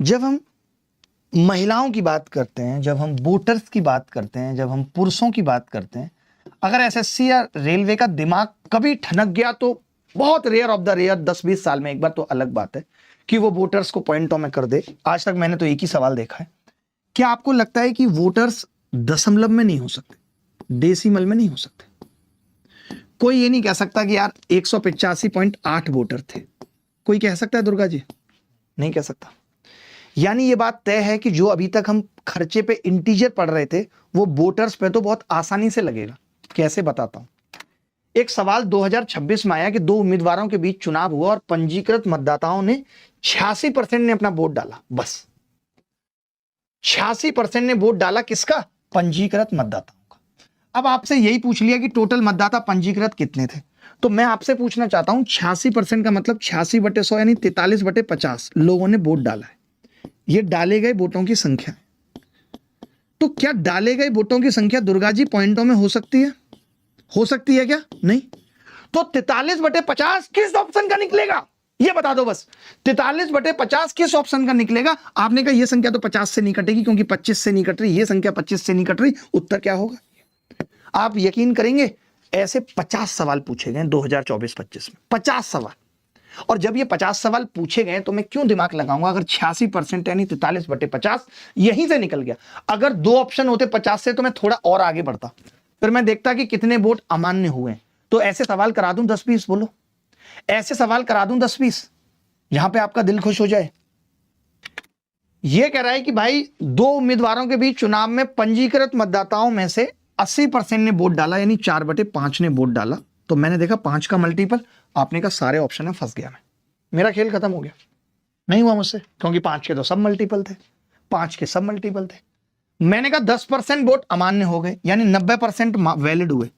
जब हम महिलाओं की बात करते हैं, जब हम वोटर्स की बात करते हैं, जब हम पुरुषों की बात करते हैं, अगर एसएससी या रेलवे का दिमाग कभी ठनक गया तो बहुत रेयर ऑफ द रेयर 10-20 साल में एक बार तो अलग बात है कि वो वोटर्स को पॉइंटों में कर दे। आज तक मैंने तो एक ही सवाल देखा है, क्या आपको लगता है कि वोटर्स दशमलव में नहीं हो सकते, डेसिमल में नहीं हो सकते? कोई ये नहीं कह सकता कि यार 185.8 वोटर थे, कोई कह सकता है दुर्गा जी? नहीं कह सकता। यानी ये बात तय है कि जो अभी तक हम खर्चे पे इंटीजर पढ़ रहे थे वो वोटर्स पे तो बहुत आसानी से लगेगा। कैसे बताता हूं। एक सवाल 2026 में आया कि दो उम्मीदवारों के बीच चुनाव हुआ और पंजीकृत मतदाताओं ने 86% ने अपना वोट डाला। बस 86% ने वोट डाला, किसका? पंजीकृत मतदाताओं का। अब आपसे यही पूछ लिया कि टोटल मतदाता पंजीकृत कितने थे, तो मैं आपसे पूछना चाहता हूं 86% का मतलब 86/100 यानी 43/50 लोगों ने वोट डाला है। ये डाले गए वोटों की संख्या है। तो क्या डाले गए वोटों की संख्या दुर्गा जी पॉइंटों में हो सकती है? हो सकती है क्या? नहीं। तो 43/50 किस ऑप्शन का निकलेगा ये बता दो बस। 43/50 किस ऑप्शन का निकलेगा? आपने कहा ये संख्या तो 50 से नहीं कटेगी क्योंकि 25 से नहीं कट रही, ये संख्या 25 से नहीं कट रही। उत्तर क्या होगा? आप यकीन करेंगे ऐसे 50 सवाल पूछे गए 2024-25 में, 50 सवाल। और जब ये 50 सवाल पूछे गए तो मैं क्यों दिमाग लगाऊंगा अगर 86% यानी 43/50 यहीं से निकल गया। अगर दो ऑप्शन होते 50 से तो मैं थोड़ा और आगे बढ़ता, फिर मैं देखता कि कितने वोट अमान्य हुए। तो ऐसे सवाल करा दूं 10-20, बोलो ऐसे सवाल करा दूं 10-20 यहां पे आपका दिल खुश हो जाए। यह कह रहा है कि भाई दो उम्मीदवारों के बीच चुनाव में पंजीकृत मतदाताओं में से 80% ने वोट डाला यानी 4/5 ने वोट डाला। तो मैंने देखा 5 का मल्टीपल, आपने कहा सारे ऑप्शन में फंस गया मैं, मेरा खेल खत्म हो गया। नहीं हुआ मुझसे क्योंकि 5 के तो सब मल्टीपल थे, 5 के सब मल्टीपल थे। मैंने कहा 10% वोट अमान्य हो गए यानी 90% वैलिड हुए,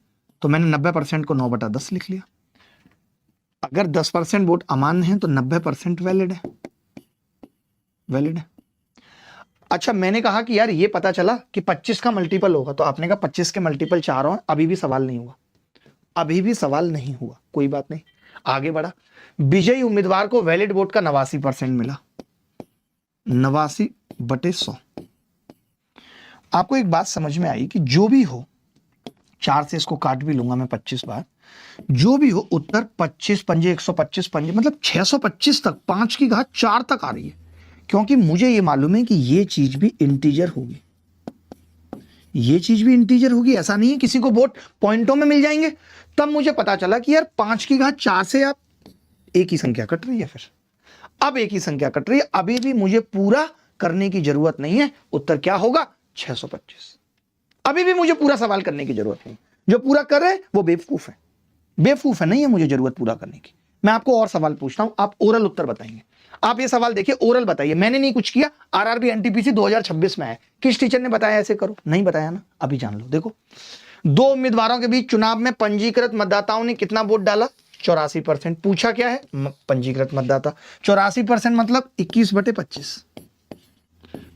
तो मैंने 90% को 9/10 लिख लिया। अगर 10% वोट अमान्य है तो 90% वैलिड है, वैलिड है। अच्छा मैंने कहा कि यार ये पता चला कि 25 का मल्टीपल होगा, तो आपने कहा 25 के मल्टीपल 4 हो, अभी भी सवाल नहीं हुआ, अभी भी सवाल नहीं हुआ। कोई बात नहीं, आगे बढ़ा। विजयी उम्मीदवार को वैलिड वोट का 89% मिला, 89/100। आपको एक बात समझ में आई कि जो भी हो, 4 से इसको काट भी लूंगा मैं 25 बार, जो भी हो उत्तर 25 पंजे 125 पंजे मतलब 625 तक, 5 की घात 4 तक आ रही है। क्योंकि मुझे ये मालूम है कि ये चीज भी इंटीजर होगी, ये चीज भी इंटीजर होगी। ऐसा नहीं है किसी को वोट पॉइंटों में मिल जाएंगे। तब मुझे पता चला कि यार 5 की घात 4 से आप एक ही संख्या कट रही है, फिर अब एक ही संख्या कट रही है, अभी भी मुझे पूरा करने की जरूरत नहीं है। उत्तर क्या होगा? 625। अभी भी मुझे पूरा सवाल करने की जरूरत नहीं, जो पूरा कर रहे हैं वो बेवकूफ है, बेवकूफ है, नहीं है मुझे जरूरत पूरा करने की। मैं आपको और सवाल पूछता हूं, आप ओरल उत्तर बताएंगे। आप ये सवाल देखिए, ओरल बताइए, मैंने नहीं कुछ किया, आरआरबी एनटीपीसी 2026 में है। किस टीचर ने बताया ऐसे करो? नहीं बताया ना, अभी जान लो। देखो, दो उम्मीदवारों के बीच चुनाव में पंजीकृत मतदाताओं ने कितना वोट डाला? 84%। पूछा क्या है? पंजीकृत मतदाता। 84% मतलब 21/25।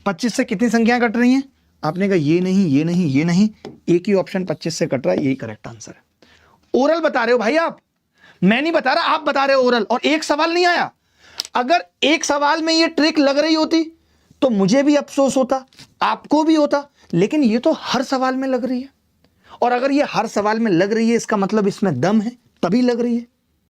25 से कितनी संख्या कट रही हैं? आपने कहा ये नहीं, ये नहीं, ये नहीं, एक ही ऑप्शन 25 से कट रहा है, यही करेक्ट आंसर है। ओरल बता रहे हो भाई आप, मैं नहीं बता रहा, आप बता रहे हो ओरल, और एक सवाल नहीं आया। अगर एक सवाल में ये ट्रिक लग रही होती तो मुझे भी अफसोस होता, आपको भी होता, लेकिन ये तो हर सवाल में लग रही है। और अगर ये हर सवाल में लग रही है इसका मतलब इसमें दम है, तभी लग रही है।